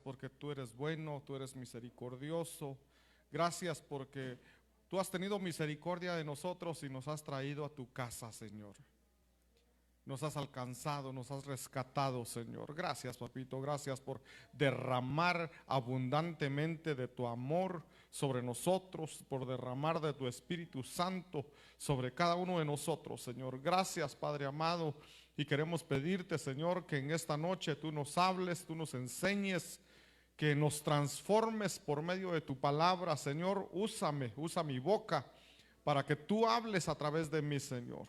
porque tú eres bueno, tú eres misericordioso. Gracias porque tú has tenido misericordia de nosotros y nos has traído a tu casa, Señor. Nos has alcanzado, nos has rescatado, Señor. Gracias, papito, gracias por derramar abundantemente de tu amor sobre nosotros, por derramar de tu Espíritu Santo sobre cada uno de nosotros, Señor. Gracias, Padre amado, y queremos pedirte, Señor, que en esta noche tú nos hables, tú nos enseñes, que nos transformes por medio de tu palabra, Señor. Usa mi boca para que tú hables a través de mí, Señor.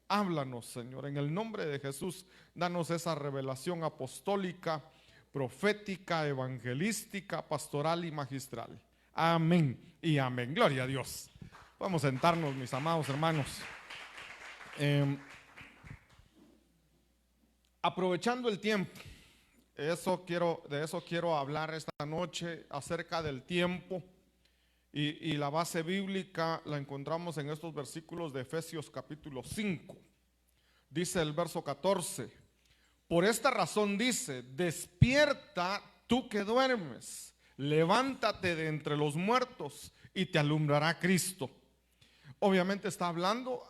Háblanos, Señor, en el nombre de Jesús. Danos esa revelación apostólica, profética, evangelística, pastoral y magistral. Amén y amén. Gloria a Dios. Vamos a sentarnos, mis amados hermanos. Aprovechando el tiempo, de eso quiero hablar esta noche, acerca del tiempo. Y la base bíblica la encontramos en estos versículos de Efesios capítulo 5. Dice el verso 14: por esta razón dice, despierta tú que duermes, levántate de entre los muertos y te alumbrará Cristo. Obviamente está hablando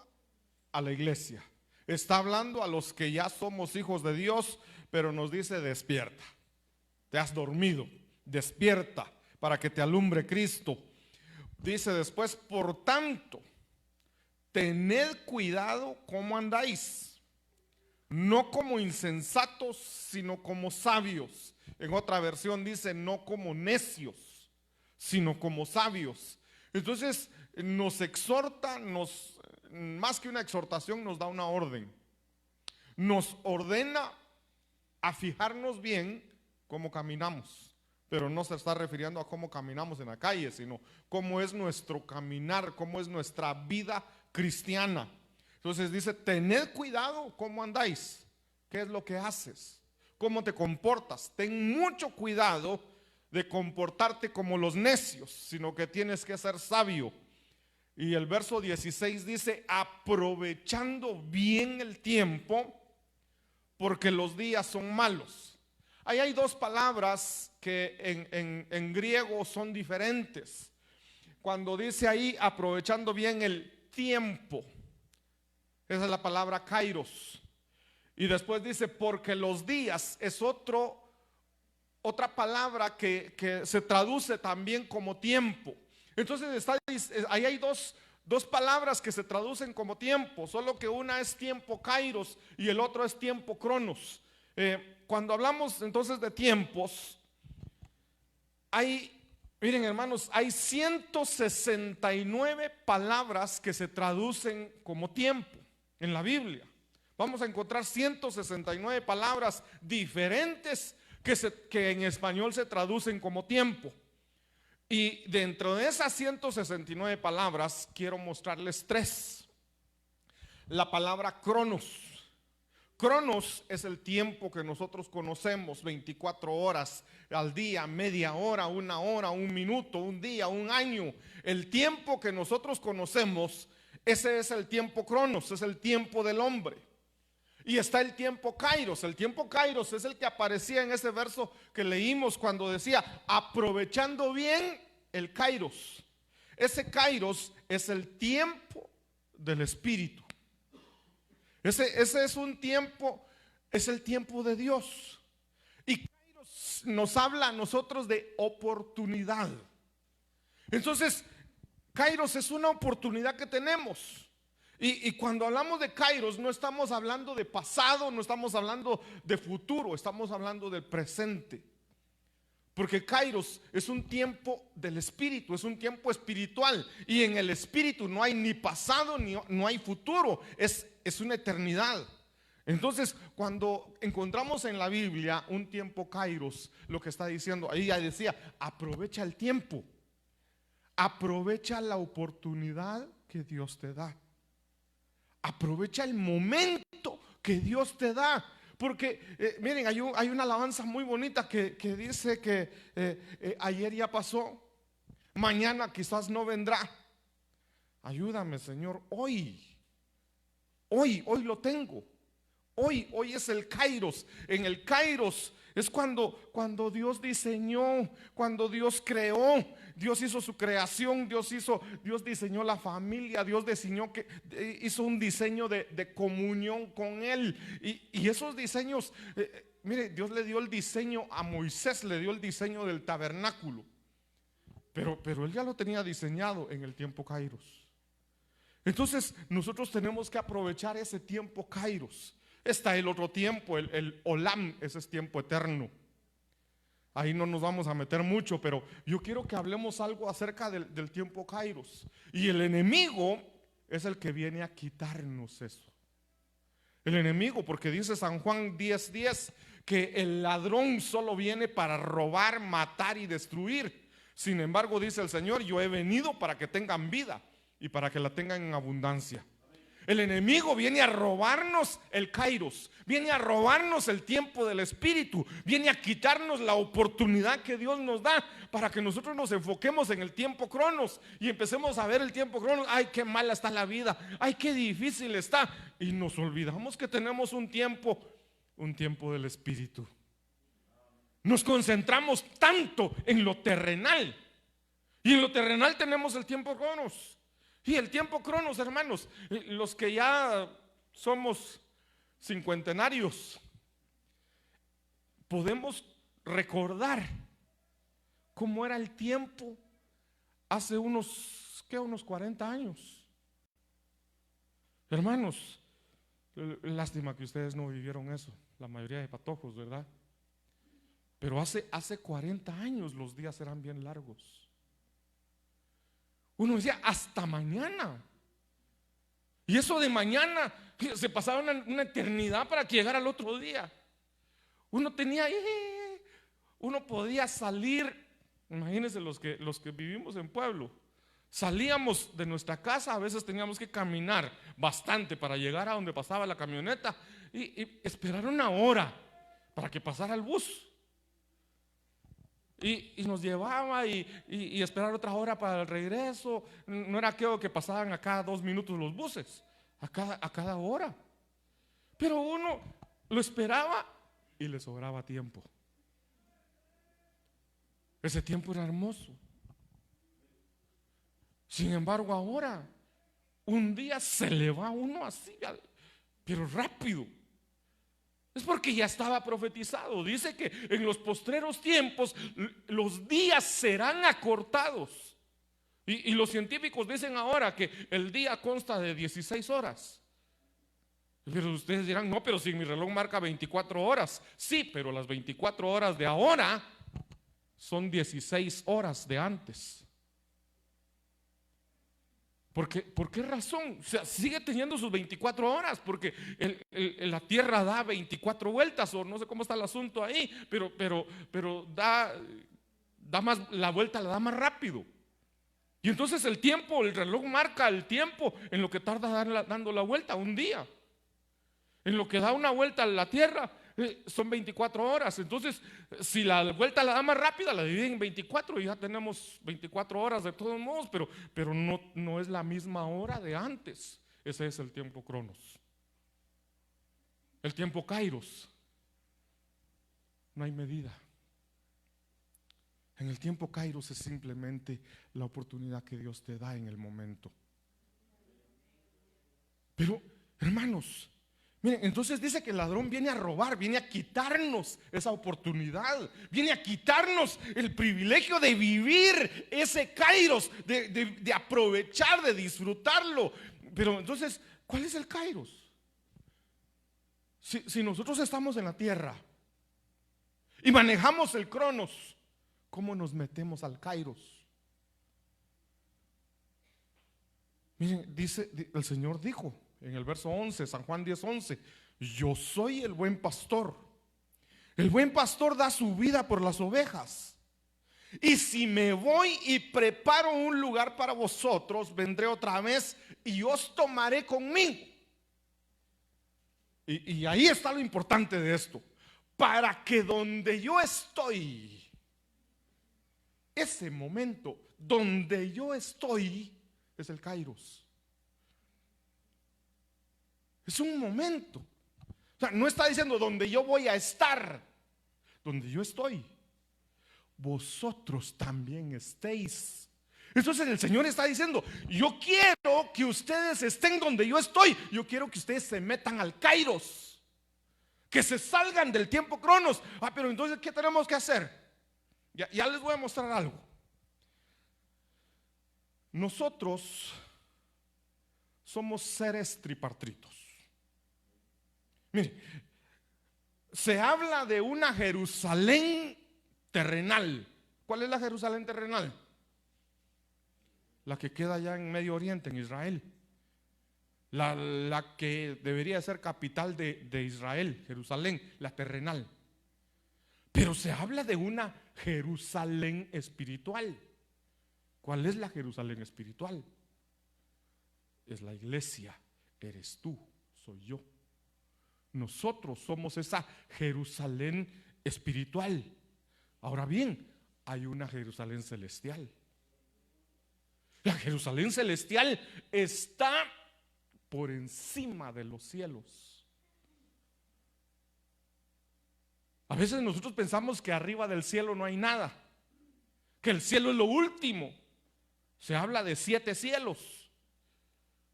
a la iglesia, está hablando a los que ya somos hijos de Dios, pero nos dice despierta. Te has dormido, despierta para que te alumbre Cristo. Dice después, por tanto, tened cuidado cómo andáis, no como insensatos, sino como sabios. En otra versión dice, no como necios, sino como sabios. Entonces nos exhorta, más que una exhortación, nos da una orden. Nos ordena a fijarnos bien cómo caminamos. Pero no se está refiriendo a cómo caminamos en la calle, sino cómo es nuestro caminar, cómo es nuestra vida cristiana. Entonces dice, tened cuidado cómo andáis, qué es lo que haces, cómo te comportas. Ten mucho cuidado de comportarte como los necios, sino que tienes que ser sabio. Y el verso 16 dice, aprovechando bien el tiempo, porque los días son malos. Ahí hay dos palabras que en griego son diferentes. Cuando dice ahí aprovechando bien el tiempo, esa es la palabra kairos. Y después dice porque los días, es otra palabra que se traduce también como tiempo. Entonces ahí hay dos palabras que se traducen como tiempo, solo que una es tiempo kairos y el otro es tiempo cronos. Cuando hablamos entonces de tiempos, miren hermanos, hay 169 palabras que se traducen como tiempo en la Biblia. Vamos a encontrar 169 palabras diferentes que en español se traducen como tiempo. Y dentro de esas 169 palabras quiero mostrarles tres. La palabra cronos. Cronos es el tiempo que nosotros conocemos, 24 horas al día, media hora, una hora, un minuto, un día, un año. El tiempo que nosotros conocemos, ese es el tiempo cronos, es el tiempo del hombre. Y está el tiempo kairos. El tiempo kairos es el que aparecía en ese verso que leímos cuando decía, aprovechando bien el kairos. Ese kairos es el tiempo del Espíritu. Ese es un tiempo, es el tiempo de Dios. Y kairos nos habla a nosotros de oportunidad. Entonces, kairos es una oportunidad que tenemos. Y cuando hablamos de kairos, no estamos hablando de pasado, no estamos hablando de futuro, estamos hablando del presente. Porque kairos es un tiempo del Espíritu, es un tiempo espiritual. Y en el Espíritu no hay ni pasado, no hay futuro, es una eternidad. Entonces, cuando encontramos en la Biblia un tiempo kairos, lo que está diciendo, ahí ya decía, aprovecha el tiempo, aprovecha la oportunidad que Dios te da, aprovecha el momento que Dios te da. Porque miren, hay una alabanza muy bonita que dice que ayer ya pasó, mañana quizás no vendrá. Ayúdame, Señor, hoy lo tengo. Hoy es el kairos. En el kairos Es cuando Dios diseñó, cuando Dios creó, Dios hizo su creación, Dios diseñó la familia, Dios hizo un diseño de comunión con Él. Y esos diseños, mire, Dios le dio el diseño a Moisés, le dio el diseño del tabernáculo. Pero Él ya lo tenía diseñado en el tiempo Kairos. Entonces nosotros tenemos que aprovechar ese tiempo Kairos. Está el otro tiempo, el Olam, ese es tiempo eterno. Ahí no nos vamos a meter mucho, pero yo quiero que hablemos algo acerca del tiempo Kairos. Y el enemigo es el que viene a quitarnos eso. El enemigo, porque dice San Juan 10:10 que el ladrón solo viene para robar, matar y destruir. Sin embargo, dice el Señor, yo he venido para que tengan vida y para que la tengan en abundancia. El enemigo viene a robarnos el Kairos, viene a robarnos el tiempo del Espíritu, viene a quitarnos la oportunidad que Dios nos da para que nosotros nos enfoquemos en el tiempo Cronos y empecemos a ver el tiempo Cronos. Ay, qué mala está la vida, ay, qué difícil está. Y nos olvidamos que tenemos un tiempo del Espíritu. Nos concentramos tanto en lo terrenal, y en lo terrenal tenemos el tiempo Cronos. Y el tiempo Cronos, hermanos, los que ya somos cincuentenarios, podemos recordar cómo era el tiempo hace unos 40 años. Hermanos, lástima que ustedes no vivieron eso, la mayoría de patojos, ¿verdad? Pero hace 40 años los días eran bien largos. Uno decía hasta mañana. Y eso de mañana se pasaba una eternidad para que llegara el otro día. Uno podía salir. Imagínense los que vivimos en pueblo. Salíamos de nuestra casa, a veces teníamos que caminar bastante para llegar a donde pasaba la camioneta y esperar una hora para que pasara el bus. Y nos llevaba y esperar otra hora para el regreso. No era aquello que pasaban a cada 2 minutos los buses, a cada hora. Pero uno lo esperaba y le sobraba tiempo. Ese tiempo era hermoso. Sin embargo, ahora un día se le va uno así, pero rápido. Es porque ya estaba profetizado. Dice que en los postreros tiempos los días serán acortados. Y los científicos dicen ahora que el día consta de 16 horas. Pero ustedes dirán, no, pero si mi reloj marca 24 horas. Sí, pero las 24 horas de ahora son 16 horas de antes. ¿Por qué razón? O sea, sigue teniendo sus 24 horas, porque la Tierra da 24 vueltas, o no sé cómo está el asunto ahí, pero da más, la vuelta la da más rápido. Y entonces el reloj marca el tiempo en lo que tarda dando la vuelta, un día. En lo que da una vuelta a la Tierra son 24 horas. Entonces, si la vuelta la da más rápida, la dividen en 24 y ya tenemos 24 horas de todos modos, pero no es la misma hora de antes. Ese es el tiempo Cronos. El tiempo Kairos, no hay medida. En el tiempo Kairos es simplemente la oportunidad que Dios te da en el momento. Pero, hermanos, miren, entonces dice que el ladrón viene a robar, viene a quitarnos esa oportunidad, viene a quitarnos el privilegio de vivir ese Kairos, de aprovechar, de disfrutarlo. Pero entonces, ¿cuál es el Kairos? Si nosotros estamos en la tierra y manejamos el Cronos, ¿cómo nos metemos al Kairos? Miren, el Señor dijo en el verso 11, San Juan 10:11, yo soy el buen pastor. El buen pastor da su vida por las ovejas. Y si me voy y preparo un lugar para vosotros, vendré otra vez y os tomaré conmigo. Y ahí está lo importante de esto. Para que donde yo estoy, ese momento donde yo estoy, es el Kairos. Es un momento. O sea, no está diciendo donde yo voy a estar. donde yo estoy, vosotros también estéis. Entonces el Señor está diciendo: yo quiero que ustedes estén donde yo estoy. Yo quiero que ustedes se metan al Kairos, que se salgan del tiempo Cronos. Pero entonces, ¿qué tenemos que hacer? Ya les voy a mostrar algo. Nosotros somos seres tripartitos. Mire, se habla de una Jerusalén terrenal. ¿Cuál es la Jerusalén terrenal? La que queda allá en Medio Oriente, en Israel. La que debería ser capital de Israel, Jerusalén, la terrenal. Pero se habla de una Jerusalén espiritual. ¿Cuál es la Jerusalén espiritual? Es la iglesia, eres tú, soy yo. Nosotros somos esa Jerusalén espiritual. Ahora bien, hay una Jerusalén celestial. La Jerusalén celestial está por encima de los cielos. A veces nosotros pensamos que arriba del cielo no hay nada, que el cielo es lo último. Se habla de 7 cielos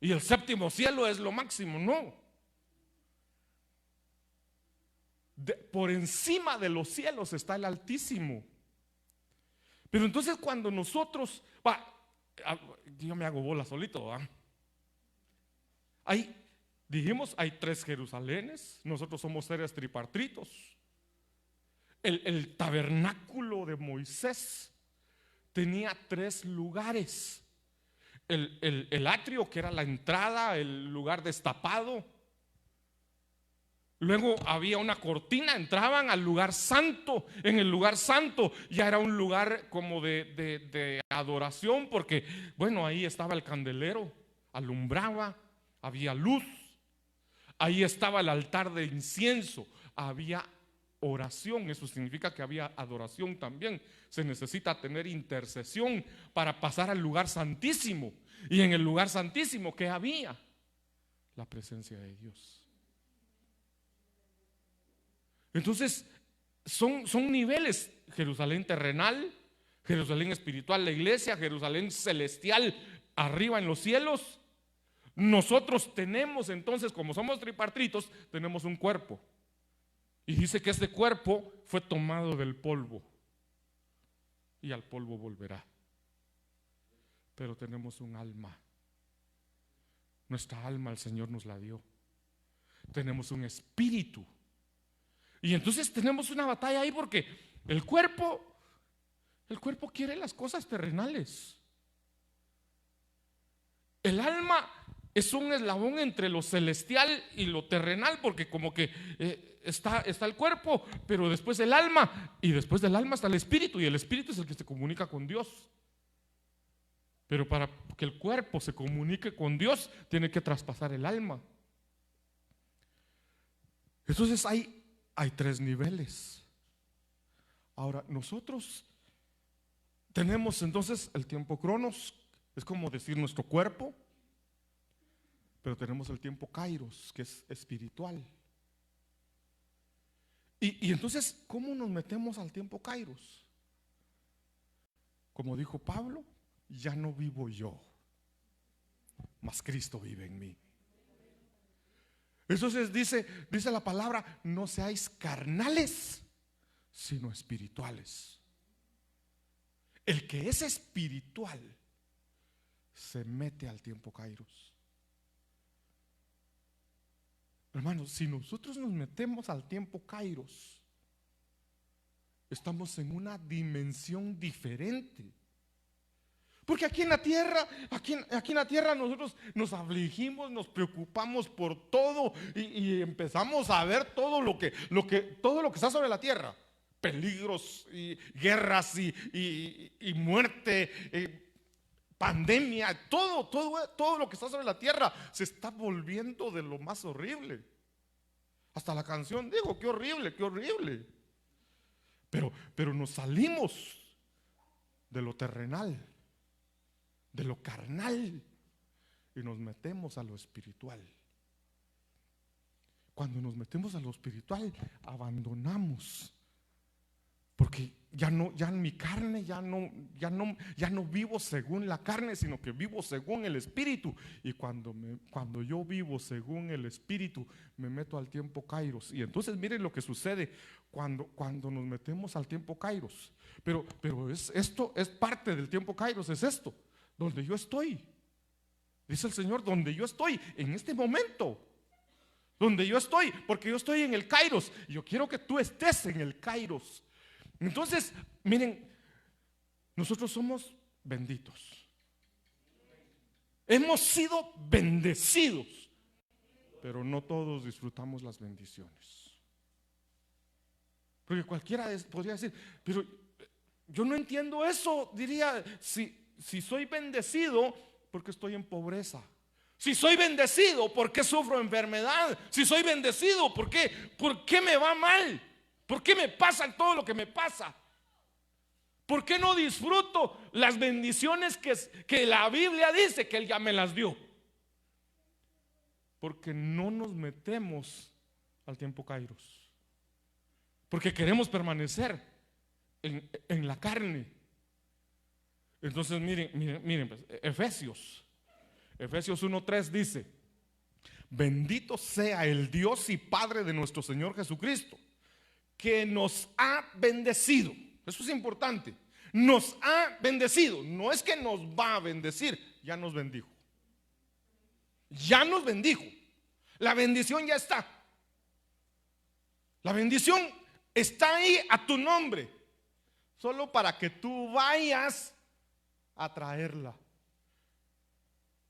y el 7º cielo es lo máximo. No. Por encima de los cielos está el Altísimo. Pero entonces cuando nosotros, yo me hago bola solito, ¿va? Dijimos, hay 3 Jerusalenes. Nosotros somos seres tripartitos. El tabernáculo de Moisés tenía 3 lugares. El atrio, que era la entrada, el lugar destapado. Luego había una cortina, entraban al lugar santo. En el lugar santo ya era un lugar como de adoración, porque bueno, ahí estaba el candelero, alumbraba, había luz. Ahí estaba el altar de incienso, había oración. Eso significa que había adoración también. Se necesita tener intercesión para pasar al lugar santísimo. Y en el lugar santísimo, ¿qué había? La presencia de Dios. Entonces son niveles: Jerusalén terrenal, Jerusalén espiritual, la iglesia, Jerusalén celestial arriba en los cielos. Nosotros tenemos entonces, como somos tripartitos, tenemos un cuerpo. Y dice que este cuerpo fue tomado del polvo y al polvo volverá. Pero tenemos un alma. Nuestra alma el Señor nos la dio. Tenemos un espíritu. Y entonces tenemos una batalla ahí, porque el cuerpo quiere las cosas terrenales. El alma es un eslabón entre lo celestial y lo terrenal, porque como que está el cuerpo, pero después el alma, y después del alma está el espíritu, y el espíritu es el que se comunica con Dios. Pero para que el cuerpo se comunique con Dios, tiene que traspasar el alma. Entonces hay 3 niveles. Ahora, nosotros tenemos entonces el tiempo Cronos, es como decir nuestro cuerpo. Pero tenemos el tiempo Kairos, que es espiritual. Y entonces, ¿cómo nos metemos al tiempo Kairos? Como dijo Pablo: ya no vivo yo, mas Cristo vive en mí. Entonces dice la palabra: no seáis carnales, sino espirituales. El que es espiritual se mete al tiempo Kairos. Hermanos, si nosotros nos metemos al tiempo Kairos, estamos en una dimensión diferente. Porque aquí en la tierra, nosotros nos afligimos, nos preocupamos por todo y empezamos a ver todo lo que está sobre la tierra: peligros y guerras y muerte, pandemia, todo lo que está sobre la tierra se está volviendo de lo más horrible. Hasta la canción digo: qué horrible, qué horrible. Pero nos salimos de lo terrenal, de lo carnal, y nos metemos a lo espiritual. Cuando nos metemos a lo espiritual, abandonamos Porque ya en mi carne, ya no vivo según la carne, sino que vivo según el Espíritu. Y cuando yo vivo según el Espíritu, me meto al tiempo Kairos. Y entonces miren lo que sucede cuando nos metemos al tiempo Kairos. Pero esto es parte del tiempo Kairos, es esto, donde yo estoy. Dice el Señor, donde yo estoy en este momento. Donde yo estoy, porque yo estoy en el Kairos. Yo quiero que tú estés en el Kairos. Entonces, miren, nosotros somos benditos. Hemos sido bendecidos, pero no todos disfrutamos las bendiciones. Porque cualquiera podría decir, pero yo no entiendo eso. Diría, si soy bendecido, ¿por qué estoy en pobreza? Si soy bendecido, ¿por qué sufro enfermedad? Si soy bendecido, ¿por qué me va mal? ¿Por qué me pasa todo lo que me pasa? ¿Por qué no disfruto las bendiciones que la Biblia dice que Él ya me las dio? Porque no nos metemos al tiempo Kairos. Porque queremos permanecer en la carne. Entonces miren pues, Efesios 1:3 dice: bendito sea el Dios y Padre de nuestro Señor Jesucristo, que nos ha bendecido. Eso es importante. Nos ha bendecido. No es que nos va a bendecir, ya nos bendijo. Ya nos bendijo. La bendición ya está. La bendición está ahí a tu nombre, solo para que tú vayas a traerla.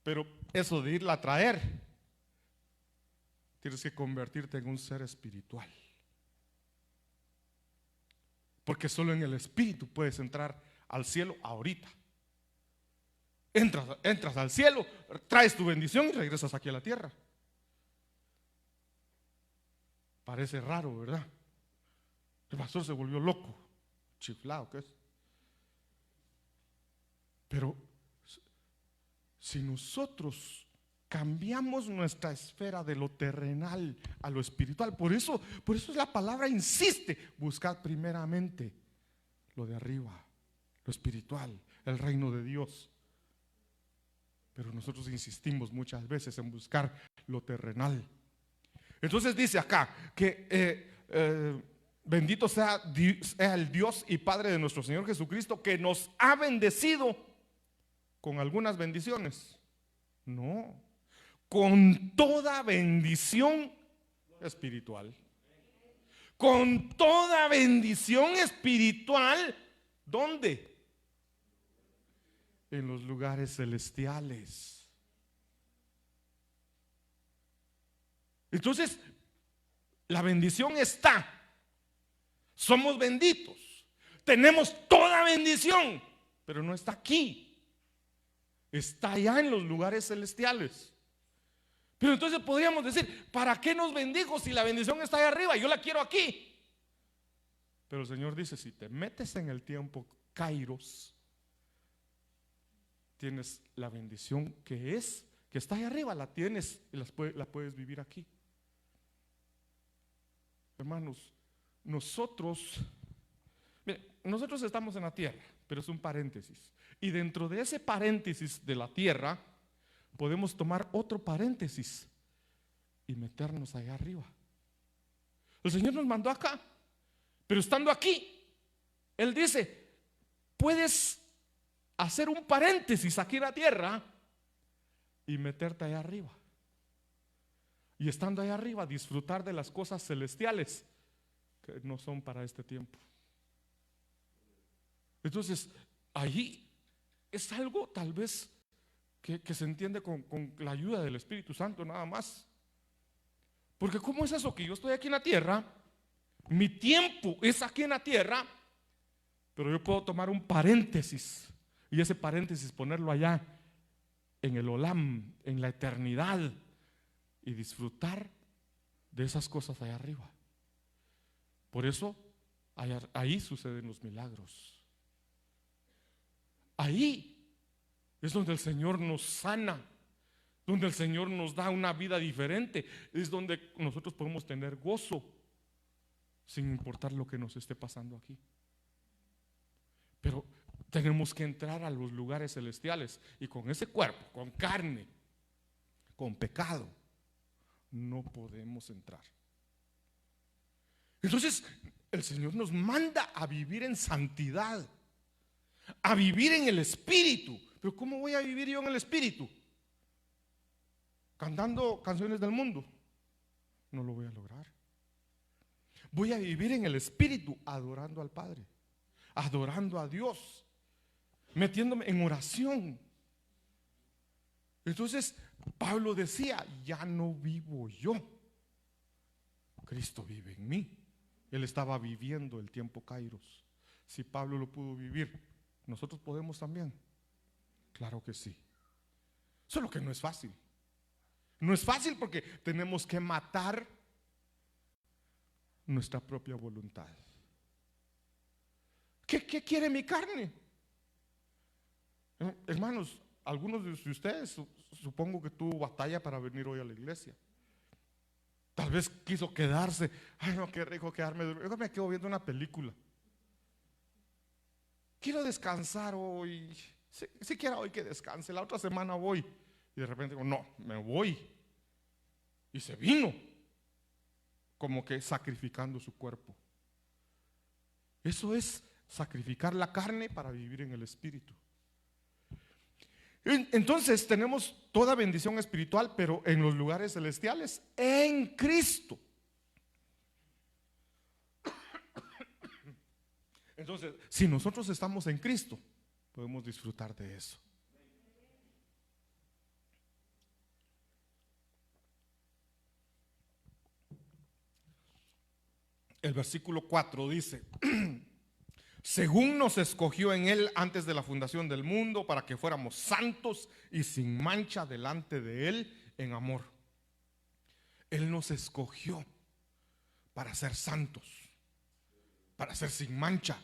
Pero eso de irla a traer, tienes que convertirte en un ser espiritual. Porque solo en el Espíritu puedes entrar al cielo ahorita. Entras al cielo, traes tu bendición y regresas aquí a la tierra. Parece raro, ¿verdad? El pastor se volvió loco, chiflado, ¿qué es? Pero si nosotros cambiamos nuestra esfera de lo terrenal a lo espiritual, por eso la palabra insiste: buscad primeramente lo de arriba, lo espiritual, el reino de Dios. Pero nosotros insistimos muchas veces en buscar lo terrenal. Entonces dice acá que bendito sea el Dios y Padre de nuestro Señor Jesucristo, que nos ha bendecido con algunas bendiciones. No, con toda bendición espiritual. Con toda bendición espiritual. ¿Dónde? En los lugares celestiales. Entonces, la bendición está. Somos benditos. Tenemos toda bendición, pero no está aquí. Está allá en los lugares celestiales. Pero entonces podríamos decir: ¿para qué nos bendijo si la bendición está allá arriba? Yo la quiero aquí. Pero el Señor dice: si te metes en el tiempo Kairos, tienes la bendición que está allá arriba, la tienes y la puedes vivir aquí. Hermanos, nosotros estamos en la tierra, pero es un paréntesis. Y dentro de ese paréntesis de la tierra, podemos tomar otro paréntesis y meternos allá arriba. El Señor nos mandó acá, pero estando aquí, Él dice: puedes hacer un paréntesis aquí en la tierra y meterte allá arriba. Y estando allá arriba, disfrutar de las cosas celestiales que no son para este tiempo. Entonces, allí es algo tal vez que se entiende con la ayuda del Espíritu Santo nada más. Porque ¿cómo es eso que yo estoy aquí en la tierra? Mi tiempo es aquí en la tierra, pero yo puedo tomar un paréntesis y ese paréntesis ponerlo allá en el Olam, en la eternidad, y disfrutar de esas cosas allá arriba. Por eso ahí suceden los milagros. Ahí es donde el Señor nos sana, donde el Señor nos da una vida diferente, es donde nosotros podemos tener gozo sin importar lo que nos esté pasando aquí. Pero tenemos que entrar a los lugares celestiales, y con ese cuerpo, con carne, con pecado, no podemos entrar. Entonces el Señor nos manda a vivir en santidad, a vivir en el Espíritu. Pero ¿cómo voy a vivir yo en el Espíritu? ¿Cantando canciones del mundo? No lo voy a lograr. Voy a vivir en el Espíritu adorando al Padre, adorando a Dios, metiéndome en oración. Entonces Pablo decía: ya no vivo yo, Cristo vive en mí. Él estaba viviendo el tiempo Kairos. Si Pablo lo pudo vivir, ¿nosotros podemos también? Claro que sí. Solo que no es fácil. No es fácil porque tenemos que matar nuestra propia voluntad. ¿Qué quiere mi carne? Hermanos, algunos de ustedes supongo que tuvo batalla para venir hoy a la iglesia. Tal vez quiso quedarse. Ay, no, qué rico quedarme. Yo me quedo viendo una película. Quiero descansar hoy. Si quiero hoy que descanse, la otra semana voy. Y de repente digo: no, me voy. Y se vino, como que sacrificando su cuerpo. Eso es sacrificar la carne para vivir en el Espíritu. Entonces tenemos toda bendición espiritual, pero en los lugares celestiales, en Cristo. Entonces, si nosotros estamos en Cristo, podemos disfrutar de eso. El versículo 4 dice: según nos escogió en Él antes de la fundación del mundo, para que fuéramos santos y sin mancha delante de Él en amor. Él nos escogió para ser santos, para ser sin mancha.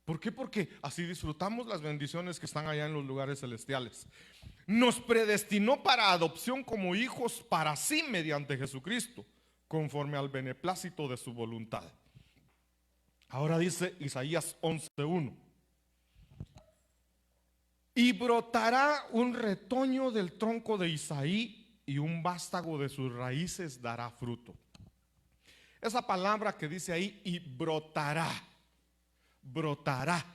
¿Por qué? Porque así disfrutamos las bendiciones que están allá en los lugares celestiales. Nos predestinó para adopción como hijos para sí mediante Jesucristo, conforme al beneplácito de su voluntad. Ahora dice Isaías 11:1: y brotará un retoño del tronco de Isaí, y un vástago de sus raíces dará fruto. Esa palabra que dice ahí, y brotará, brotará.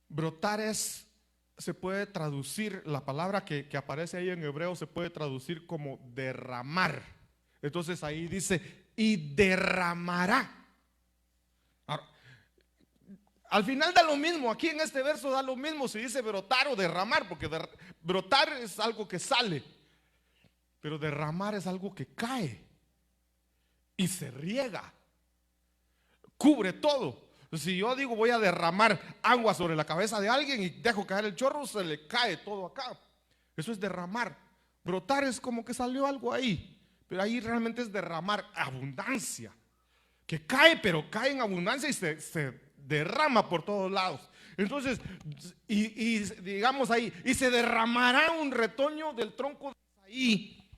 Brotar se puede traducir, la palabra que aparece ahí en hebreo se puede traducir como derramar. Entonces ahí dice: y derramará. Ahora, al final da lo mismo, aquí en este verso da lo mismo si dice brotar o derramar, porque brotar es algo que sale, pero derramar es algo que cae y se riega, cubre todo. Si yo digo voy a derramar agua sobre la cabeza de alguien y dejo caer el chorro, se le cae todo acá. Eso es derramar. Brotar es como que salió algo ahí, pero ahí realmente es derramar abundancia, que cae, pero cae en abundancia y se derrama por todos lados. Entonces, y digamos ahí, y se derramará un retoño del tronco de Isaí,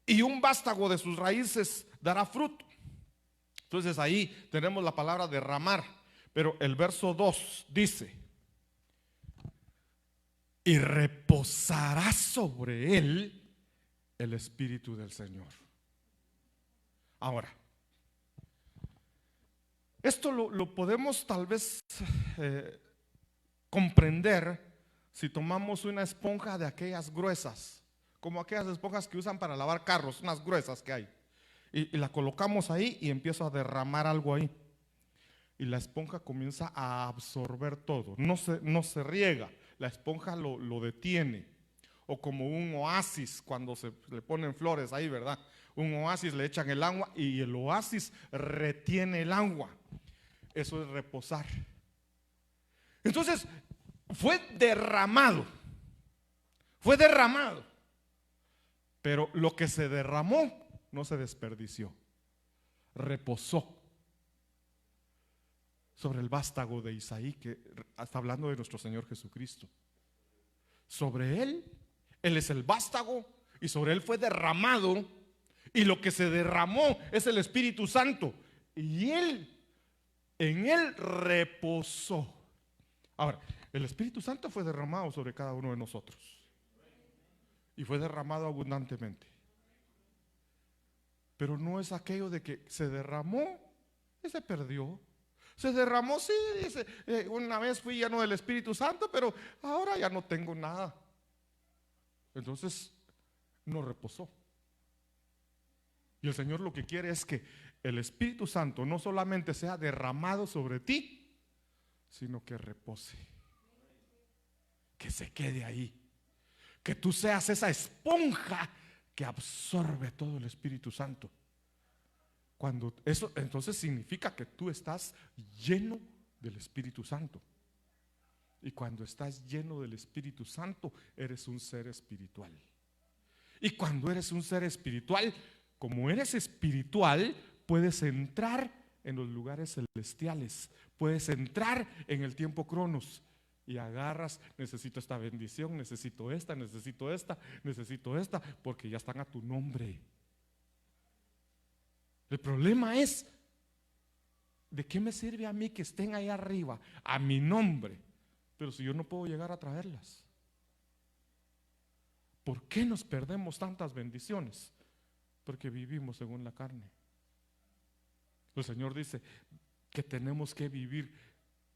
y un vástago de sus raíces dará fruto. Entonces ahí tenemos la palabra derramar. Pero el verso 2 dice: y reposará sobre él el Espíritu del Señor. Ahora, esto lo podemos tal vez comprender si tomamos una esponja de aquellas gruesas, como aquellas esponjas que usan para lavar carros, unas gruesas que hay, y la colocamos ahí y empiezo a derramar algo ahí, y la esponja comienza a absorber todo, no se riega, la esponja lo detiene. O como un oasis cuando se le ponen flores ahí, ¿verdad? Un oasis, le echan el agua y el oasis retiene el agua. Eso es reposar. Entonces fue derramado, pero lo que se derramó no se desperdició, reposó sobre el vástago de Isaí, que está hablando de nuestro Señor Jesucristo. Sobre él es el vástago, y sobre él fue derramado, y lo que se derramó es el Espíritu Santo, y él en él reposó. Ahora, el Espíritu Santo fue derramado sobre cada uno de nosotros y fue derramado abundantemente. Pero no es aquello de que se derramó y se perdió. Se derramó, sí, dice, una vez fui lleno del Espíritu Santo, pero ahora ya no tengo nada. Entonces no reposó. Y el Señor lo que quiere es que el Espíritu Santo no solamente sea derramado sobre ti, sino que repose, que se quede ahí, que tú seas esa esponja que absorbe todo el Espíritu Santo. Cuando eso, entonces significa que tú estás lleno del Espíritu Santo. Y cuando estás lleno del Espíritu Santo, eres un ser espiritual. Y cuando eres un ser espiritual, como eres espiritual, puedes entrar en los lugares celestiales, puedes entrar en el tiempo cronos y agarras, necesito esta bendición, necesito esta, porque ya están a tu nombre. El problema es, ¿de qué me sirve a mí que estén ahí arriba a mi nombre, pero si yo no puedo llegar a traerlas? ¿Por qué nos perdemos tantas bendiciones? Porque vivimos según la carne. El Señor dice que tenemos que vivir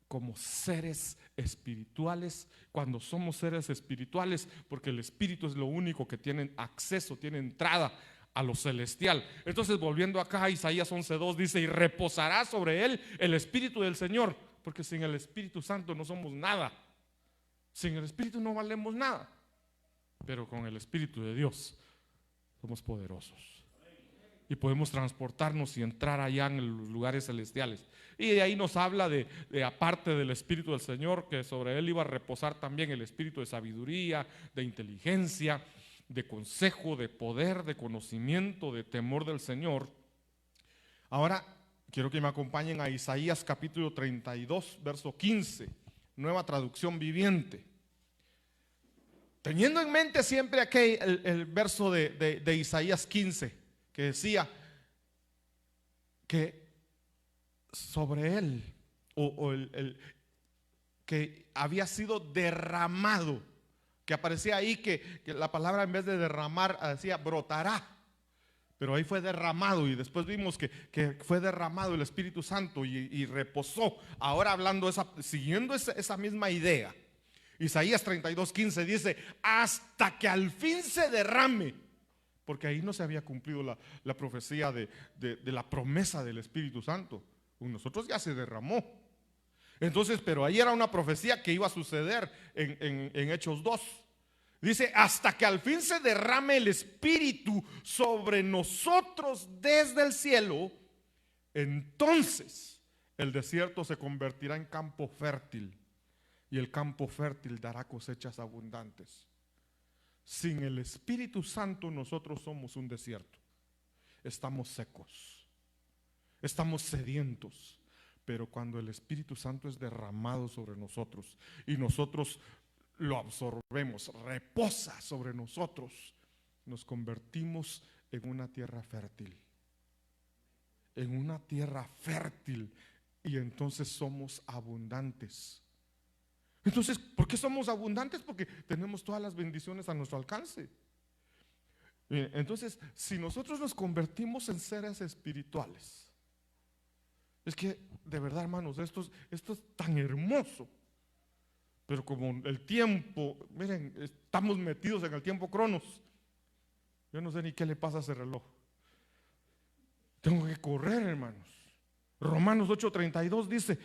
como seres espirituales. Cuando somos seres espirituales, porque el Espíritu es lo único que tiene acceso, tiene entrada a lo celestial. Entonces, volviendo acá a Isaías 11:2, dice: y reposará sobre él el Espíritu del Señor, porque sin el Espíritu Santo no somos nada. Sin el Espíritu no valemos nada, pero con el Espíritu de Dios somos poderosos y podemos transportarnos y entrar allá en los lugares celestiales. Y de ahí nos habla de aparte del Espíritu del Señor, que sobre él iba a reposar también el Espíritu de sabiduría, de inteligencia, de consejo, de poder, de conocimiento, de temor del Señor. Ahora quiero que me acompañen a Isaías capítulo 32, verso 15, Nueva Traducción Viviente. Teniendo en mente siempre aquel el verso de Isaías 15, que decía que sobre él, que había sido derramado, que aparecía ahí que la palabra en vez de derramar decía brotará, pero ahí fue derramado, y después vimos que fue derramado el Espíritu Santo y reposó. Ahora hablando siguiendo esa misma idea, Isaías 32:15 dice: hasta que al fin se derrame, porque ahí no se había cumplido la profecía de la promesa del Espíritu Santo. Con nosotros ya se derramó. Entonces, pero ahí era una profecía que iba a suceder en Hechos 2. Dice: hasta que al fin se derrame el Espíritu sobre nosotros desde el cielo, entonces el desierto se convertirá en campo fértil, y el campo fértil dará cosechas abundantes. Sin el Espíritu Santo nosotros somos un desierto. Estamos secos, estamos sedientos. Pero cuando el Espíritu Santo es derramado sobre nosotros y nosotros lo absorbemos, reposa sobre nosotros, nos convertimos en una tierra fértil. En una tierra fértil, y entonces somos abundantes. Entonces, ¿por qué somos abundantes? Porque tenemos todas las bendiciones a nuestro alcance. Entonces, si nosotros nos convertimos en seres espirituales, es que de verdad, hermanos, esto es tan hermoso. Pero como el tiempo, miren, estamos metidos en el tiempo cronos. Yo no sé ni qué le pasa a ese reloj. Tengo que correr, hermanos. Romanos 8:32 dice: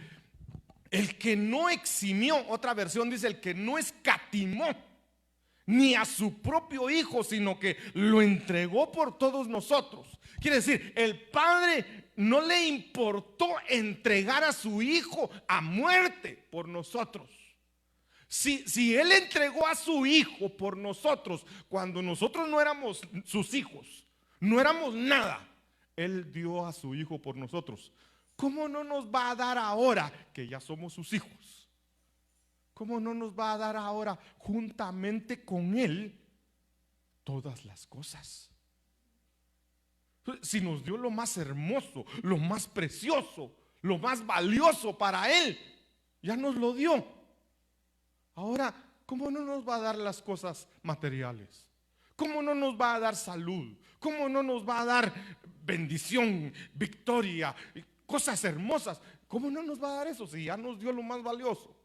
el que no eximió, otra versión dice: el que no escatimó ni a su propio hijo, sino que lo entregó por todos nosotros. Quiere decir, el Padre no le importó entregar a su hijo a muerte por nosotros. Si Él entregó a su hijo por nosotros cuando nosotros no éramos sus hijos, no éramos nada, Él dio a su hijo por nosotros, ¿cómo no nos va a dar ahora que ya somos sus hijos? ¿Cómo no nos va a dar ahora juntamente con Él todas las cosas? Si nos dio lo más hermoso, lo más precioso, lo más valioso para Él, ya nos lo dio. Ahora, ¿cómo no nos va a dar las cosas materiales? ¿Cómo no nos va a dar salud? ¿Cómo no nos va a dar bendición, victoria, cosas hermosas? ¿Cómo no nos va a dar eso si ya nos dio lo más valioso?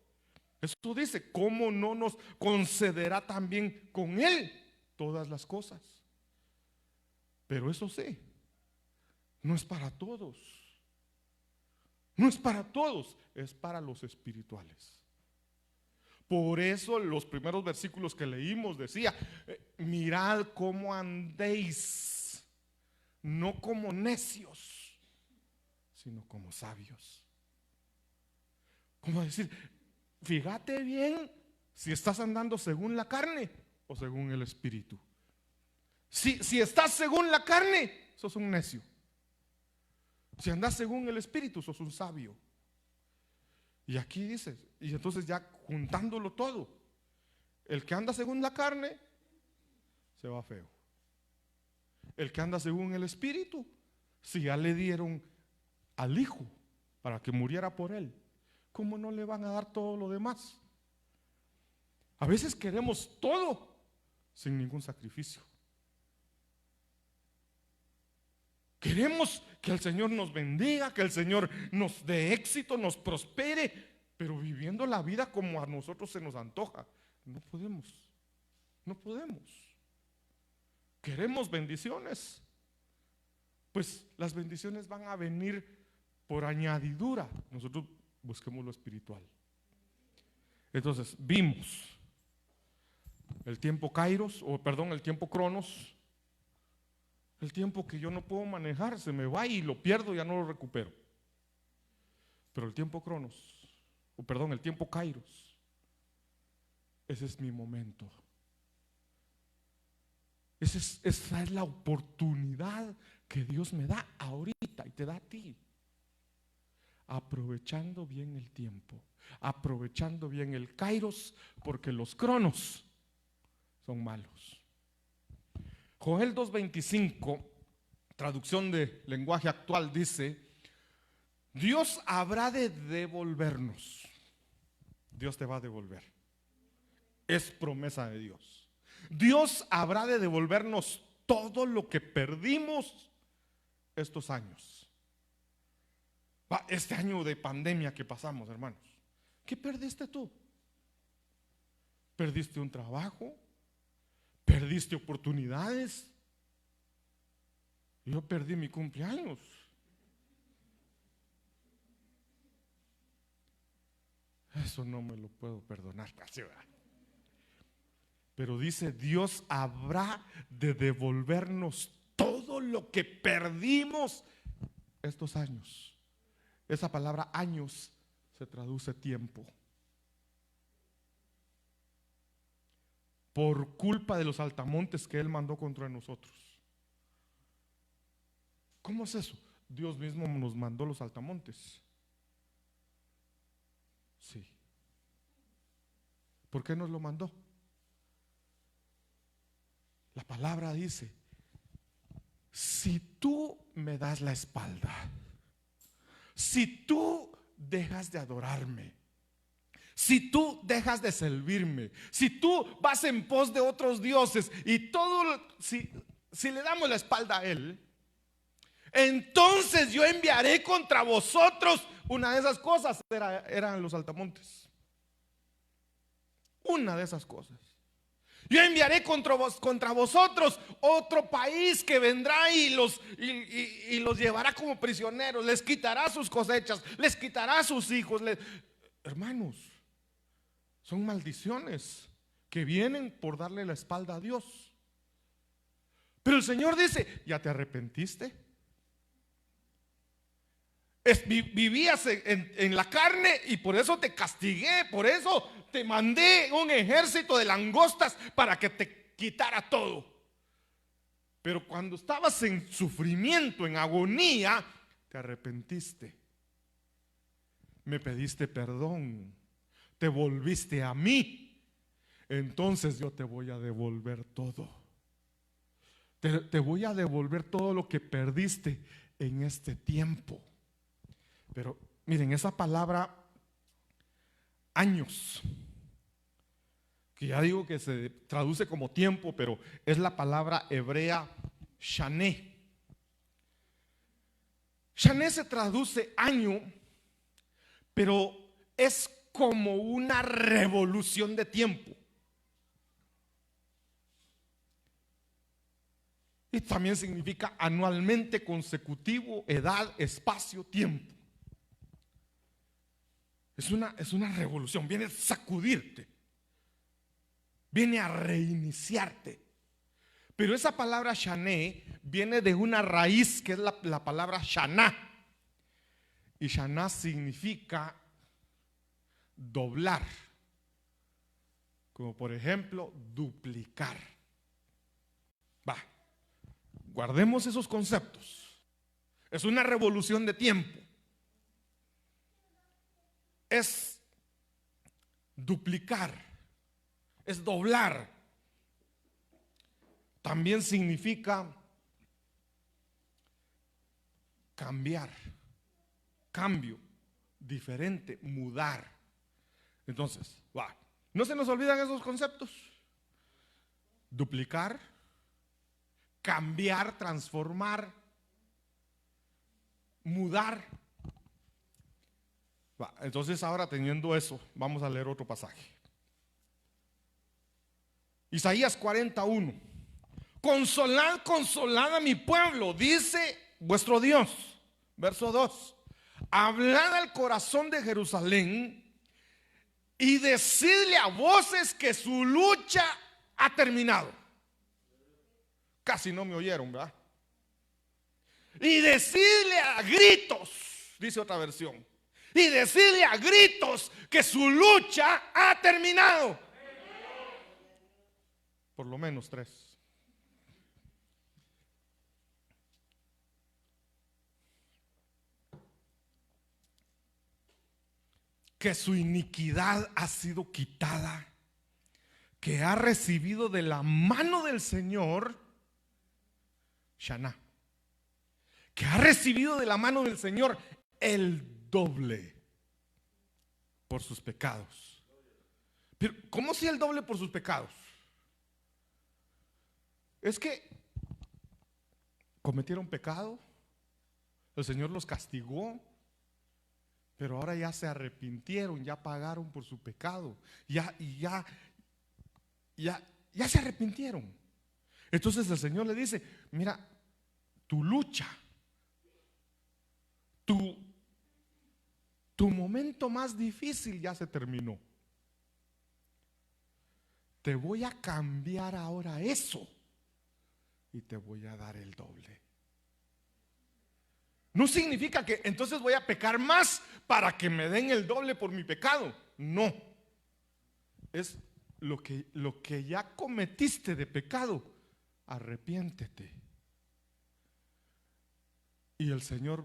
Eso dice, ¿cómo no nos concederá también con Él todas las cosas? Pero eso sí, no es para todos. No es para todos, es para los espirituales. Por eso los primeros versículos que leímos decía, mirad cómo andéis, no como necios, sino como sabios. ¿Cómo decir? Fíjate bien si estás andando según la carne o según el espíritu. Si estás según la carne, sos un necio. Si andas según el espíritu, sos un sabio. Y aquí dice, y entonces ya juntándolo todo, el que anda según la carne se va feo. El que anda según el espíritu, si ya le dieron al hijo para que muriera por él, ¿cómo no le van a dar todo lo demás? A veces queremos todo sin ningún sacrificio. Queremos que el Señor nos bendiga, que el Señor nos dé éxito, nos prospere, pero viviendo la vida como a nosotros se nos antoja. No podemos, no podemos. Queremos bendiciones, pues las bendiciones van a venir por añadidura. Nosotros busquemos lo espiritual. Entonces vimos el tiempo Kairos, el tiempo Cronos. El tiempo que yo no puedo manejar, se me va y lo pierdo, ya no lo recupero. Pero el tiempo Cronos, el tiempo Kairos, ese es mi momento. Esa es la oportunidad que Dios me da ahorita y te da a ti. Aprovechando bien el tiempo, aprovechando bien el Kairos, porque los Cronos son malos. Joel 2:25, traducción de lenguaje actual, dice: Dios habrá de devolvernos. Dios te va a devolver. Es promesa de Dios. Dios habrá de devolvernos todo lo que perdimos estos años. Este año de pandemia que pasamos, hermanos. ¿Qué perdiste tú? ¿Perdiste un trabajo? ¿Perdiste oportunidades? Yo perdí mi cumpleaños. Eso no me lo puedo perdonar. Pero dice, Dios habrá de devolvernos todo lo que perdimos estos años. Esa palabra años se traduce tiempo. Por culpa de los altamontes que Él mandó contra nosotros. ¿Cómo es eso? Dios mismo nos mandó los altamontes. Sí. ¿Por qué nos lo mandó? La palabra dice: si tú me das la espalda, si tú dejas de adorarme, si tú dejas de servirme, si tú vas en pos de otros dioses y todo, si le damos la espalda a Él, entonces yo enviaré contra vosotros. Una de esas cosas eran los altamontes. Una de esas cosas. Yo enviaré contra vosotros otro país que vendrá y los llevará como prisioneros. Les quitará sus cosechas, les quitará sus hijos. Hermanos, son maldiciones que vienen por darle la espalda a Dios. Pero el Señor dice: ¿ya te arrepentiste? Vivías en la carne y por eso te castigué, por eso te mandé un ejército de langostas para que te quitara todo. Pero cuando estabas en sufrimiento, en agonía, te arrepentiste, me pediste perdón, te volviste a mí, entonces yo te voy a devolver todo. Te voy a devolver todo lo que perdiste en este tiempo. Pero Miren, esa palabra años, que ya digo que se traduce como tiempo, pero es la palabra hebrea shané. Shané se traduce año, pero es como una revolución de tiempo. Y también significa anualmente, consecutivo, edad, espacio, tiempo. Es una revolución, viene a sacudirte, viene a reiniciarte. Pero esa palabra shané viene de una raíz que es la palabra shaná. Y shaná significa doblar, como por ejemplo duplicar. Va, guardemos esos conceptos. Es una revolución de tiempo. Es duplicar, es doblar. También significa cambiar, cambio, diferente, mudar. Entonces, va, no se nos olvidan esos conceptos. Duplicar, cambiar, transformar, mudar. Va, entonces ahora teniendo eso, vamos a leer otro pasaje. Isaías 41. Consolad, consolad a mi pueblo, dice vuestro Dios. Verso 2. Hablad al corazón de Jerusalén y decidle a voces que su lucha ha terminado. Casi no me oyeron, ¿verdad? Y decidle a gritos, dice otra versión, y decidle a gritos que su lucha ha terminado. Por lo menos 3. Que su iniquidad ha sido quitada, que ha recibido de la mano del Señor, Shaná, que ha recibido de la mano del Señor el doble por sus pecados. Pero ¿cómo si el doble por sus pecados? Es que cometieron pecado, el Señor los castigó, pero ahora ya se arrepintieron, ya pagaron por su pecado, ya se arrepintieron. Entonces el Señor le dice: mira, tu lucha, tu momento más difícil ya se terminó. Te voy a cambiar ahora eso y te voy a dar el doble. No significa que entonces voy a pecar más para que me den el doble por mi pecado. No. Es lo que ya cometiste de pecado. Arrepiéntete. Y el Señor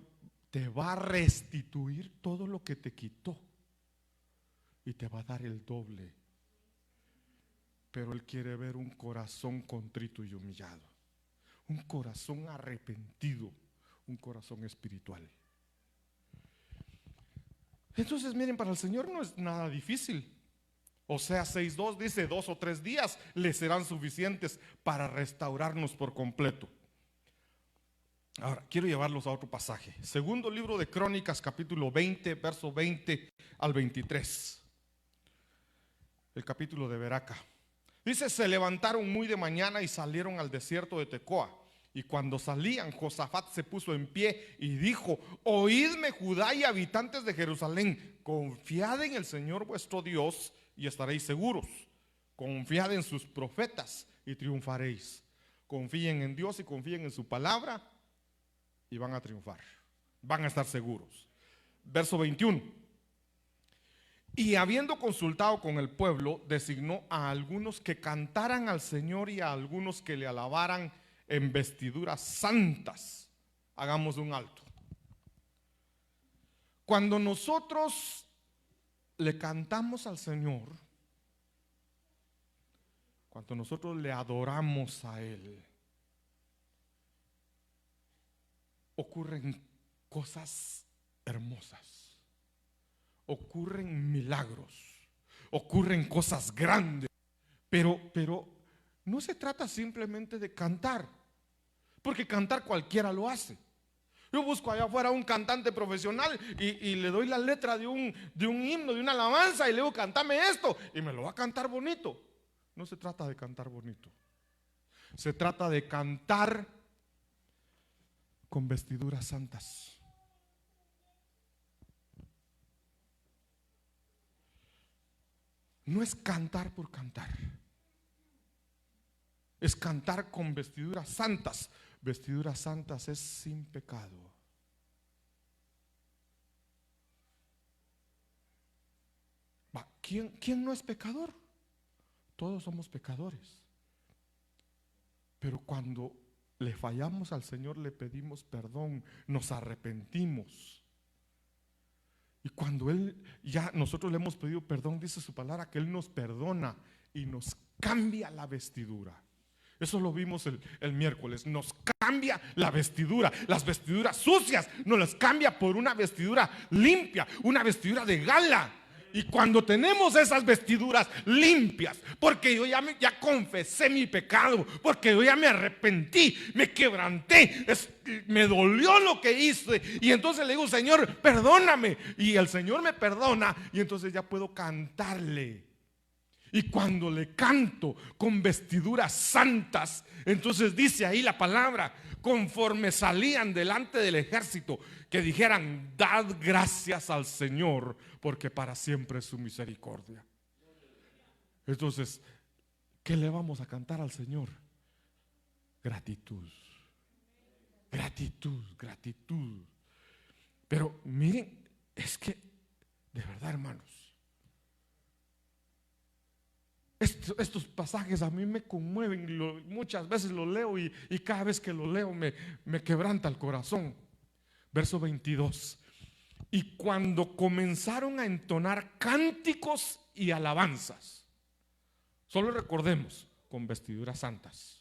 te va a restituir todo lo que te quitó. Y te va a dar el doble. Pero Él quiere ver un corazón contrito y humillado. Un corazón arrepentido. Un corazón espiritual. Entonces miren, para el Señor no es nada difícil. Oseas 6:2 dice: 2 o 3 días le serán suficientes para restaurarnos por completo. Ahora quiero llevarlos a otro pasaje. Segundo libro de Crónicas, capítulo 20, verso 20 al 23. El capítulo de Beraca. Dice: se levantaron muy de mañana y salieron al desierto de Tecoa. Y cuando salían, Josafat se puso en pie y dijo: oídme, Judá y habitantes de Jerusalén, confiad en el Señor vuestro Dios y estaréis seguros. Confiad en sus profetas y triunfaréis. Confíen en Dios y confíen en su palabra y van a triunfar, van a estar seguros. Verso 21. Y habiendo consultado con el pueblo, designó a algunos que cantaran al Señor y a algunos que le alabaran en vestiduras santas. Hagamos un alto. Cuando nosotros le cantamos al Señor, cuando nosotros le adoramos a Él, ocurren cosas hermosas. ocurren milagros, ocurren cosas grandes, pero no se trata simplemente de cantar, porque cantar cualquiera lo hace. Yo busco allá afuera un cantante profesional y le doy la letra de un himno, de una alabanza, y le digo, cántame esto, y me lo va a cantar bonito. No se trata de cantar bonito, se trata de cantar con vestiduras santas. No es cantar por cantar, es cantar con vestiduras santas. Vestiduras santas es sin pecado. ¿Quién no es pecador? Todos somos pecadores. Pero cuando le fallamos al Señor, le pedimos perdón, nos arrepentimos. Y cuando nosotros le hemos pedido perdón, dice su palabra que Él nos perdona y nos cambia la vestidura. Eso lo vimos el miércoles. Nos cambia la vestidura. Las vestiduras sucias nos las cambia por una vestidura limpia, una vestidura de gala. Y cuando tenemos esas vestiduras limpias, porque yo ya confesé mi pecado, porque yo ya me arrepentí, me quebranté, me dolió lo que hice, y entonces le digo, Señor, perdóname, y el Señor me perdona, y entonces ya puedo cantarle. Y cuando le canto con vestiduras santas, entonces dice ahí la palabra, conforme salían delante del ejército, que dijeran, dad gracias al Señor, porque para siempre es su misericordia. Entonces, ¿qué le vamos a cantar al Señor? Gratitud, gratitud, gratitud. Pero miren, es que de verdad, hermanos, estos pasajes a mí me conmueven, muchas veces los leo y cada vez que los leo me quebranta el corazón. Verso 22. Y cuando comenzaron a entonar cánticos y alabanzas, solo recordemos, con vestiduras santas,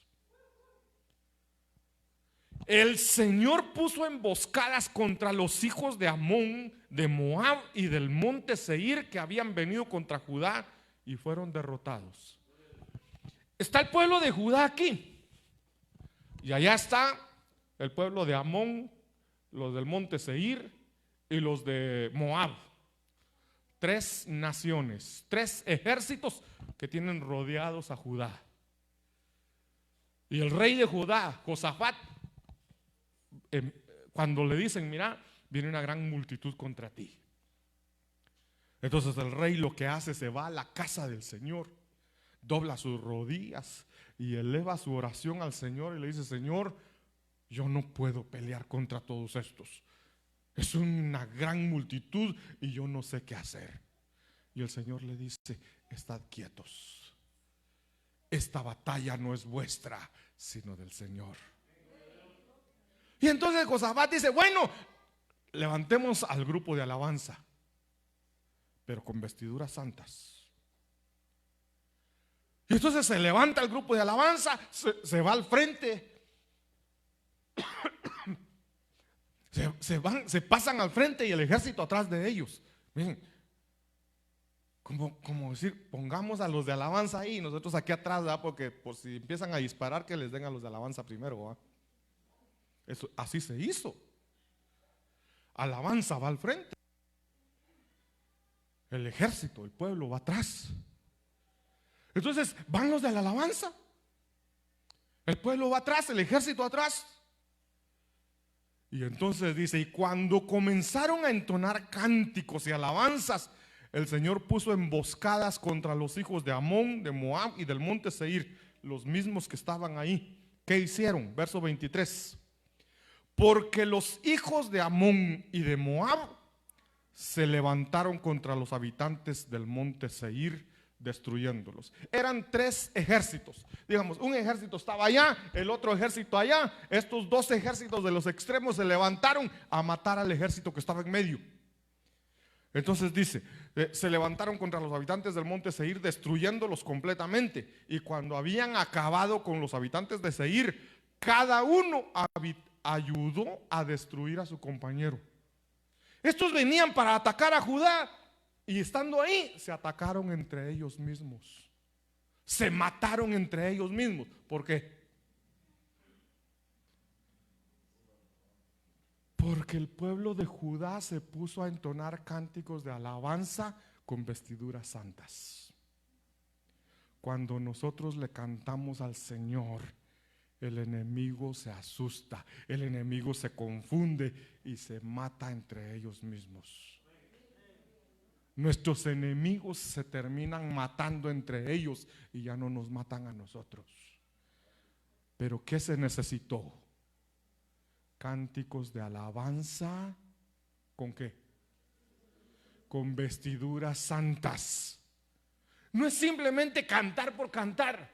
el Señor puso emboscadas contra los hijos de Amón, de Moab y del monte Seir, que habían venido contra Judá, y fueron derrotados. Está el pueblo de Judá aquí, y allá está el pueblo de Amón, los del monte Seir y los de Moab. 3 naciones, 3 ejércitos que tienen rodeados a Judá. Y el rey de Judá, Josafat, cuando le dicen, mira, viene una gran multitud contra ti. Entonces el rey lo que hace, se va a la casa del Señor, dobla sus rodillas y eleva su oración al Señor y le dice, Señor, yo no puedo pelear contra todos estos. Es una gran multitud y yo no sé qué hacer. Y el Señor le dice, estad quietos. Esta batalla no es vuestra, sino del Señor. Y entonces Josafat dice, bueno, levantemos al grupo de alabanza, pero con vestiduras santas. Y entonces se levanta el grupo de alabanza, se va al frente, se pasan al frente y el ejército atrás de ellos. Miren, como decir, pongamos a los de alabanza ahí, nosotros aquí atrás, ¿verdad? Porque por si empiezan a disparar, que les den a los de alabanza primero, ¿verdad? Eso, así se hizo. Alabanza va al frente, el ejército, el pueblo va atrás. Entonces van los de la alabanza, el pueblo va atrás, el ejército atrás. Y entonces dice, y cuando comenzaron a entonar cánticos y alabanzas, el Señor puso emboscadas contra los hijos de Amón, de Moab y del monte Seir, los mismos que estaban ahí. ¿Qué hicieron? Verso 23. Porque los hijos de Amón y de Moab se levantaron contra los habitantes del monte Seir, destruyéndolos. Eran 3 ejércitos. Digamos, un ejército estaba allá, el otro ejército allá. Estos 2 ejércitos de los extremos se levantaron a matar al ejército que estaba en medio. Entonces dice, se levantaron contra los habitantes del monte Seir, destruyéndolos completamente. Y cuando habían acabado con los habitantes de Seir, cada uno ayudó a destruir a su compañero. Estos venían para atacar a Judá, Y estando ahí, se atacaron entre ellos mismos. Se mataron entre ellos mismos. ¿Por qué? Porque el pueblo de Judá se puso a entonar cánticos de alabanza con vestiduras santas. Cuando nosotros le cantamos al Señor, el enemigo se asusta, el enemigo se confunde y se mata entre ellos mismos. Nuestros enemigos se terminan matando entre ellos y ya no nos matan a nosotros. Pero ¿qué se necesitó? Cánticos de alabanza. ¿Con qué? Con vestiduras santas. No es simplemente cantar por cantar,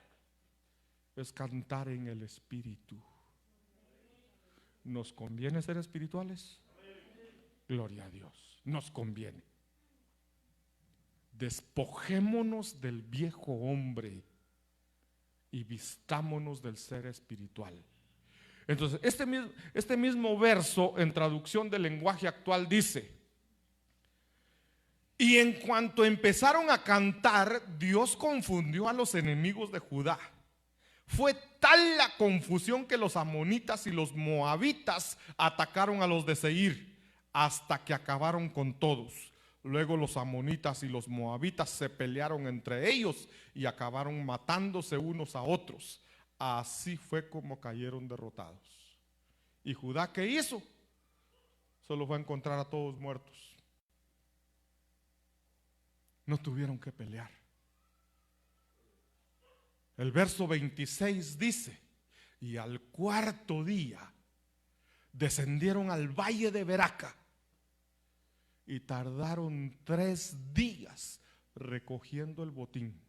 es cantar en el Espíritu. ¿Nos conviene ser espirituales? Gloria a Dios, nos conviene. Despojémonos del viejo hombre y vistámonos del ser espiritual. Entonces, este mismo verso en traducción del lenguaje actual dice: y en cuanto empezaron a cantar, Dios confundió a los enemigos de Judá. Fue tal la confusión que los amonitas y los moabitas atacaron a los de Seir hasta que acabaron con todos. Luego los amonitas y los moabitas se pelearon entre ellos y acabaron matándose unos a otros. Así fue como cayeron derrotados. ¿Y Judá qué hizo? Solo fue a encontrar a todos muertos. No tuvieron que pelear. El verso 26 dice: y al cuarto día descendieron al valle de Beraca y tardaron 3 días recogiendo el botín.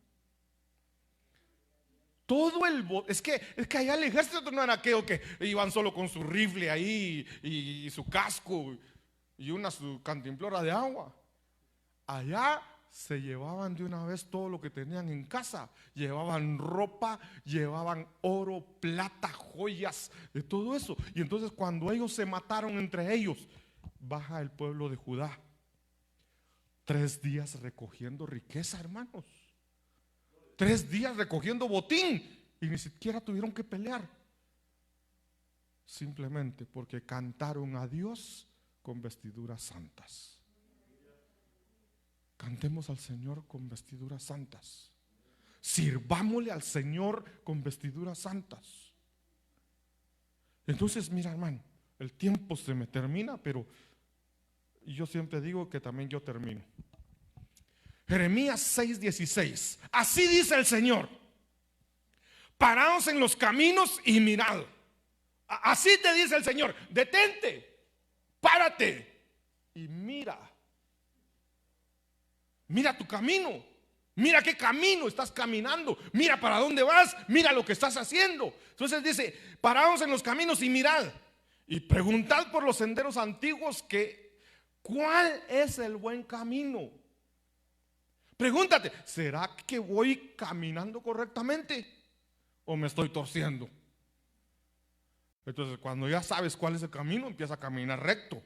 Todo el botín. Es que allá el ejército no era aquello que iban solo con su rifle ahí y su casco y su cantimplora de agua. Allá se llevaban de una vez todo lo que tenían en casa. Llevaban ropa, llevaban oro, plata, joyas, de todo eso. Y entonces cuando ellos se mataron entre ellos, baja el pueblo de Judá. 3 días recogiendo riqueza, hermanos. 3 días recogiendo botín y ni siquiera tuvieron que pelear. Simplemente porque cantaron a Dios con vestiduras santas. Cantemos al Señor con vestiduras santas. Sirvámosle al Señor con vestiduras santas. Entonces, mira, hermano, el tiempo se me termina, pero yo siempre digo que también yo termino. Jeremías 6:16. Así dice el Señor: paraos en los caminos y mirad. Así te dice el Señor: detente, párate y mira. Mira tu camino. Mira qué camino estás caminando. Mira para dónde vas. Mira lo que estás haciendo. Entonces dice: paraos en los caminos y mirad. Y preguntad por los senderos antiguos que ¿cuál es el buen camino? Pregúntate: ¿será que voy caminando correctamente o me estoy torciendo? Entonces cuando ya sabes cuál es el camino, empieza a caminar recto.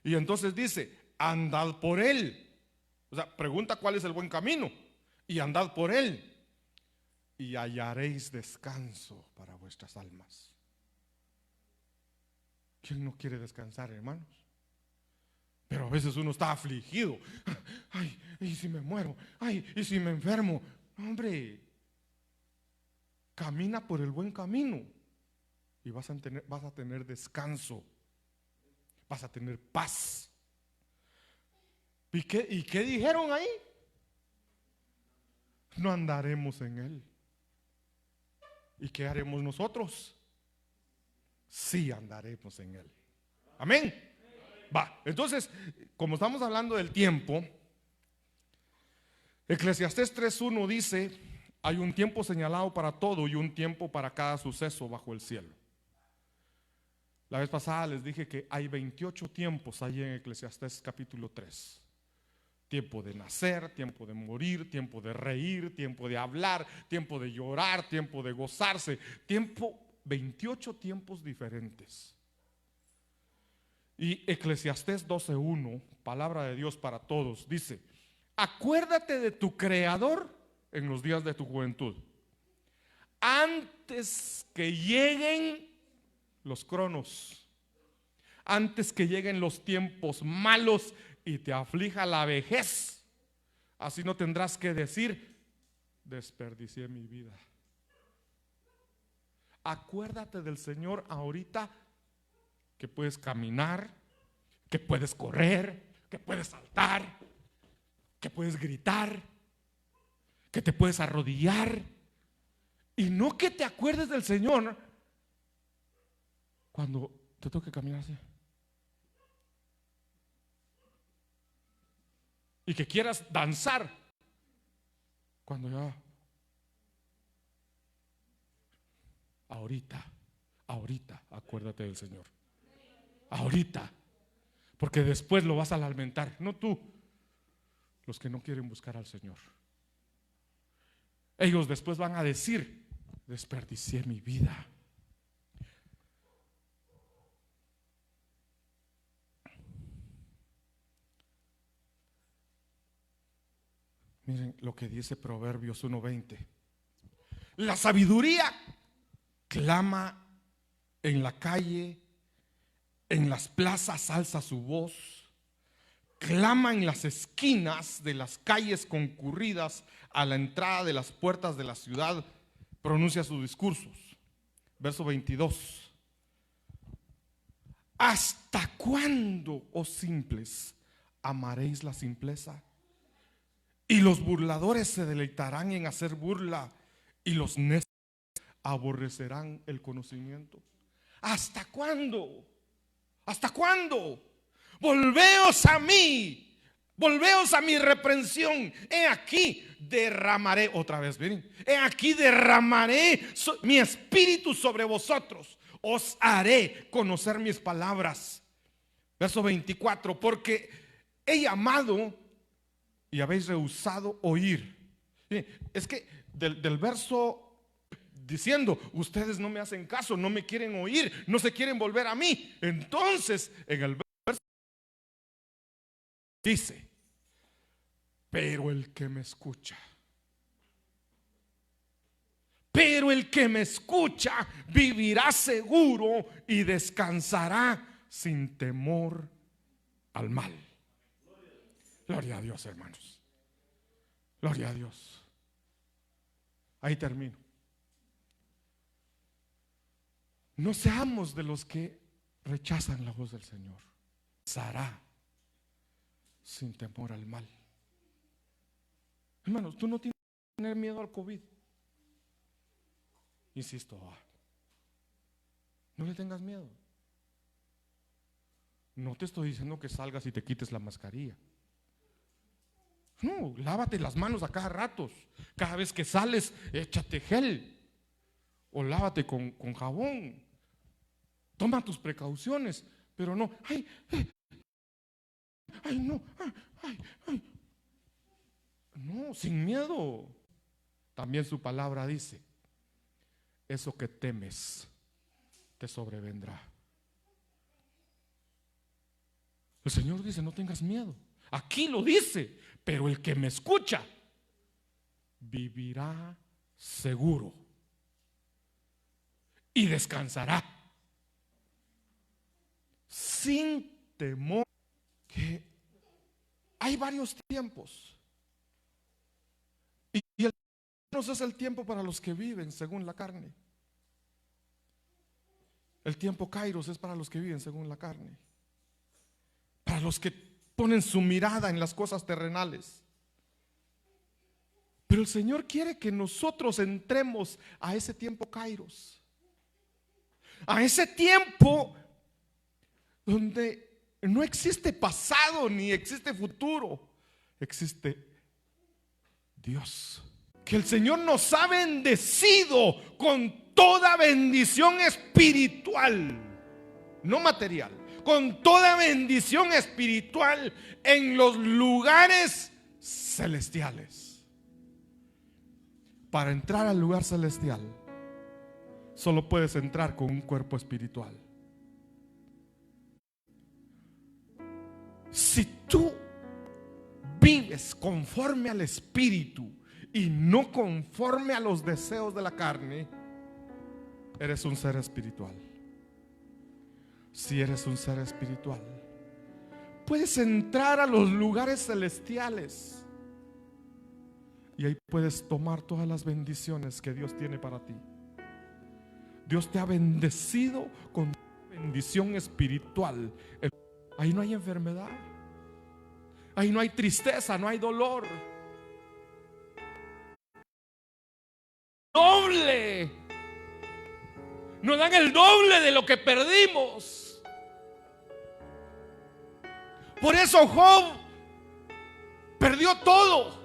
Y entonces dice: andad por él. O sea, pregunta cuál es el buen camino y andad por él y hallaréis descanso para vuestras almas. ¿Quién no quiere descansar, hermanos? Pero a veces uno está afligido. Ay, ¿y si me muero? Ay, ¿y si me enfermo? Hombre, camina por el buen camino y vas a tener descanso. Vas a tener paz. ¿Y qué dijeron ahí? No andaremos en él. ¿Y qué haremos nosotros? Sí andaremos en él. Amén. Va, entonces, como estamos hablando del tiempo, Eclesiastés 3:1 dice: hay un tiempo señalado para todo y un tiempo para cada suceso bajo el cielo. La vez pasada les dije que hay 28 tiempos ahí en Eclesiastés capítulo 3. Tiempo de nacer, tiempo de morir, tiempo de reír, tiempo de hablar, tiempo de llorar, tiempo de gozarse, 28 tiempos diferentes. Y Eclesiastés 12:1, palabra de Dios para todos, dice: Acuérdate de tu Creador en los días de tu juventud, antes que lleguen los cronos, antes que lleguen los tiempos malos y te aflija la vejez. Así no tendrás que decir: desperdicié mi vida. Acuérdate del Señor ahorita, que puedes caminar, que puedes correr, que puedes saltar, que puedes gritar, que te puedes arrodillar. Y no que te acuerdes del Señor cuando te toque caminar así, y que quieras danzar cuando ya. Ahorita acuérdate del Señor. Ahorita, porque después lo vas a lamentar. No tú, los que no quieren buscar al Señor. Ellos después van a decir: desperdicié mi vida. Miren lo que dice Proverbios 1:20. La sabiduría clama en la calle, en las plazas alza su voz, clama en las esquinas de las calles concurridas, a la entrada de las puertas de la ciudad, pronuncia sus discursos. Verso 22. ¿Hasta cuándo, oh simples, amaréis la simpleza? Y los burladores se deleitarán en hacer burla, y los necios aborrecerán el conocimiento. ¿Hasta cuándo? ¿Hasta cuándo? Volveos a mí, volveos a mi reprensión. He aquí derramaré, otra vez, miren, he aquí derramaré mi espíritu sobre vosotros, os haré conocer mis palabras. Verso 24, porque he llamado y habéis rehusado oír. Es que del verso diciendo: ustedes no me hacen caso, no me quieren oír, no se quieren volver a mí. Entonces en el verso dice: pero el que me escucha, vivirá seguro y descansará sin temor al mal. Gloria a Dios, hermanos. Gloria a Dios. Ahí termino. No seamos de los que rechazan la voz del Señor. Descansará sin temor al mal. Hermanos, tú no tienes que tener miedo al COVID. Insisto, no le tengas miedo. No te estoy diciendo que salgas y te quites la mascarilla. No, lávate las manos a cada rato. Cada vez que sales, échate gel o lávate con jabón. Toma tus precauciones, pero no, no, sin miedo. También su palabra dice: eso que temes te sobrevendrá. El Señor dice: no tengas miedo. Aquí lo dice: pero el que me escucha vivirá seguro y descansará sin temor. Que hay varios tiempos, y el tiempo es el tiempo para los que viven según la carne. El tiempo Kairos es para los que viven según la carne, para los que ponen su mirada en las cosas terrenales. Pero el Señor quiere que nosotros entremos a ese tiempo Kairos, a ese tiempo donde no existe pasado ni existe futuro, existe Dios. Que el Señor nos ha bendecido con toda bendición espiritual, no material, con toda bendición espiritual en los lugares celestiales. Para entrar al lugar celestial, solo puedes entrar con un cuerpo espiritual. Si tú vives vives conforme al Espíritu y no conforme a los deseos de la carne, eres un ser espiritual. Si eres un ser espiritual, puedes entrar a los lugares celestiales y ahí puedes tomar todas las bendiciones que Dios tiene para ti. Dios te ha bendecido con bendición espiritual. Ahí no hay enfermedad, ahí no hay tristeza, no hay dolor. Doble. Nos dan el doble de lo que perdimos. Por eso Job perdió todo.